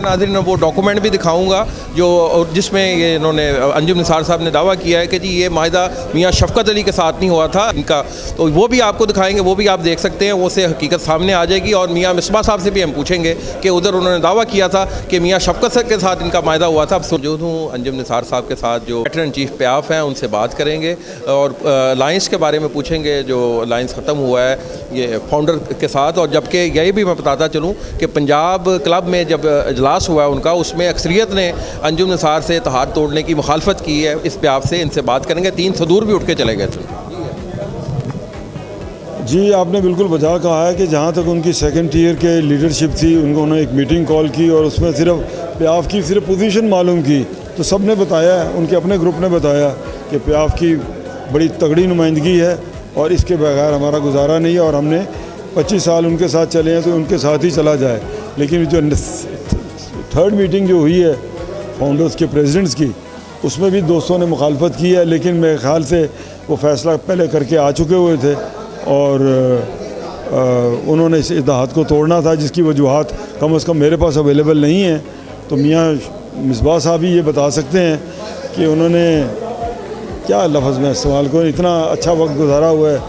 नाज़रीन वो डॉक्यूमेंट भी दिखाऊंगा जो जिसमें ये इन्होंने अंजुम निसार साहब ने दावा किया है कि जी ये माहिदा मियाँ शफकत अली के साथ नहीं हुआ था इनका, तो वो भी आपको दिखाएंगे, वो भी आप देख सकते हैं, वो से हकीकत सामने आ जाएगी। और मियाँ मिसबा साहब से भी हम पूछेंगे कि उधर उन्होंने दावा किया था कि मियाँ शफकत के साथ इनका माहिदा हुआ था। अब मौजूद हूँ अंजुम निसार साहब के साथ जो एडिटर इन चीफ प्याफ हैं, उनसे बात करेंगे और लाइन्स के बारे में पूछेंगे जो लाइन्स ख़त्म हुआ है ये फाउंडर के साथ। और जबकि यही भी मैं बताता चलूँ कि पंजाब क्लब में जब इजलास हुआ है उनका, उसमें अक्सरियत ने अंजुम निसार से इत्तेहाद तोड़ने की मुखालफत की है। इस पे आपसे इनसे बात करेंगे। 3 सदूर भी उठ के चले गए थे। जी, आपने बिल्कुल बजा कहा है कि जहाँ तक उनकी सेकंड ईयर के लीडरशिप थी, उन्होंने एक मीटिंग कॉल की और उसमें सिर्फ प्याफ की सिर्फ पोजीशन मालूम की, तो सब ने बताया, उनके अपने ग्रुप ने बताया कि प्याफ की बड़ी तगड़ी नुमाइंदगी है और इसके बगैर हमारा गुजारा नहीं है और हमने 25 साल उनके साथ चले हैं तो उनके साथ ही चला जाए। लेकिन जो थर्ड मीटिंग जो हुई है फाउंडर्स के प्रेसिडेंट्स की, उसमें भी दोस्तों ने मुखालफत की है, लेकिन मेरे ख़्याल से वो फ़ैसला पहले करके आ चुके हुए थे और उन्होंने इस इत्तेहाद को तोड़ना था, जिसकी वजूहात कम से कम मेरे पास अवेलेबल नहीं है। तो मियाँ मिसबा साहब ही ये बता सकते हैं कि उन्होंने क्या लफ्ज़ में इस्तेमाल को, इतना अच्छा वक्त गुजारा हुआ है।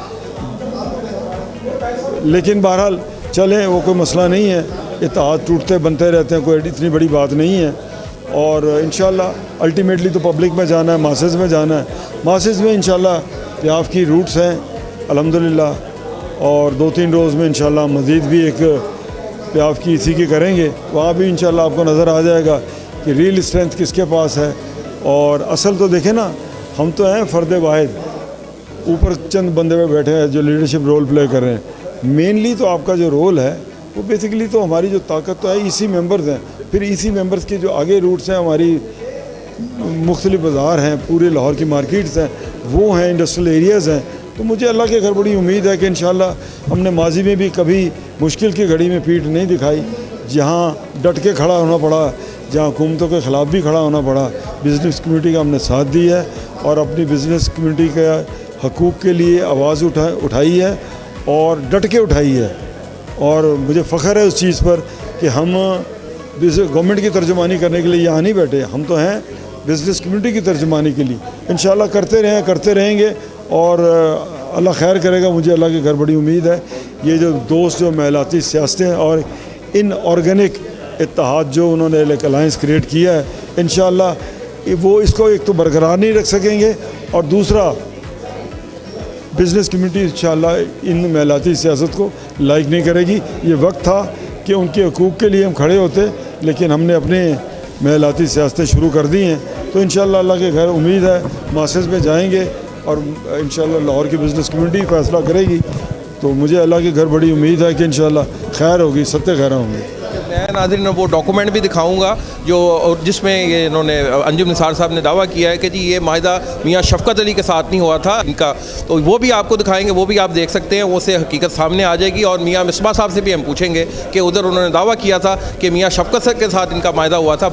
लेकिन बहरहाल चलें, वो कोई मसला नहीं है, इत्तेहाद टूटते बनते रहते हैं, कोई इतनी बड़ी बात नहीं है। और इंशाल्लाह अल्टीमेटली तो पब्लिक में जाना है, मासेस में जाना है। मासेस में इंशाल्लाह प्याफ की रूट्स हैं अल्हम्दुलिल्लाह, और 2-3 रोज़ में इंशाल्लाह मज़ीद भी एक प्याफ की इसी की करेंगे। वहाँ भी इंशाल्लाह आपको नज़र आ जाएगा कि रियल स्ट्रेंथ किसके पास है। और असल तो देखें ना, हम तो हैं फ़र्द वाहिद, ऊपर चंद बंदे में बैठे हैं जो लीडरशिप रोल प्ले कर रहे हैं। मेनली तो आपका जो रोल है वो बेसिकली तो हमारी जो ताकत तो है ईसी मेंबर्स हैं, फिर ईसी मेंबर्स के जो आगे रूट्स हैं, हमारी मुख्तलिफ बाज़ार हैं, पूरे लाहौर की मार्केट्स हैं, वो हैं, इंडस्ट्रियल एरियाज़ हैं। तो मुझे अल्लाह के घर बड़ी उम्मीद है कि इंशाल्लाह हमने माजी में भी कभी मुश्किल की घड़ी में पीठ नहीं दिखाई। जहाँ डट के खड़ा होना पड़ा, जहाँ हुकूमतों के ख़िलाफ़ भी खड़ा होना पड़ा, बिज़नेस कम्यूनिटी का हमने साथ दिया है और अपनी बिज़नेस कम्यूनिटी के हकूक़ के लिए आवाज़ उठाई है और डट के उठाई है। और मुझे फ़ख्र है उस चीज़ पर कि हम गवर्नमेंट की तर्जुमानी करने के लिए यहाँ नहीं बैठे, हम तो हैं बिज़नेस कम्यूनिटी की तर्जुमानी के लिए। इंशाल्लाह करते रहेंगे और अल्लाह खैर करेगा। मुझे अल्लाह के घर बड़ी उम्मीद है। ये जो दोस्त जो महलाती सियासतें और इन ऑर्गेनिक इत्तेहाद जो उन्होंने एक अलायंस क्रिएट किया है, इंशाल्लाह वो इसको एक तो बरकरार नहीं रख सकेंगे और दूसरा बिज़नेस कम्यूनिटी इंशाल्लाह इन महलाती सियासत को लाइक नहीं करेगी। ये वक्त था कि उनके हकूक़ के लिए हम खड़े होते, लेकिन हमने अपने महलाती सियासतें शुरू कर दी हैं। तो इंशाल्लाह अल्लाह के घर उम्मीद है मासेस में जाएंगे और इंशाल्लाह लाहौर की बिज़नेस कम्यूनिटी फ़ैसला करेगी। तो मुझे अल्लाह के घर बड़ी उम्मीद है कि इंशाल्लाह खैर होगी, सत्य खैर होंगे। मैं नाज़रीन वो डॉक्यूमेंट भी दिखाऊंगा जो जिसमें ये इन्होंने अंजुम निसार साहब ने दावा किया है कि जी ये माहिदा मियाँ शफकत अली के साथ नहीं हुआ था इनका, तो वो भी आपको दिखाएंगे, वो भी आप देख सकते हैं, वो से हकीकत सामने आ जाएगी। और मियाँ मिसबा साहब से भी हम पूछेंगे कि उधर उन्होंने दावा किया था कि मियाँ शफकत के साथ इनका माहिदा हुआ था।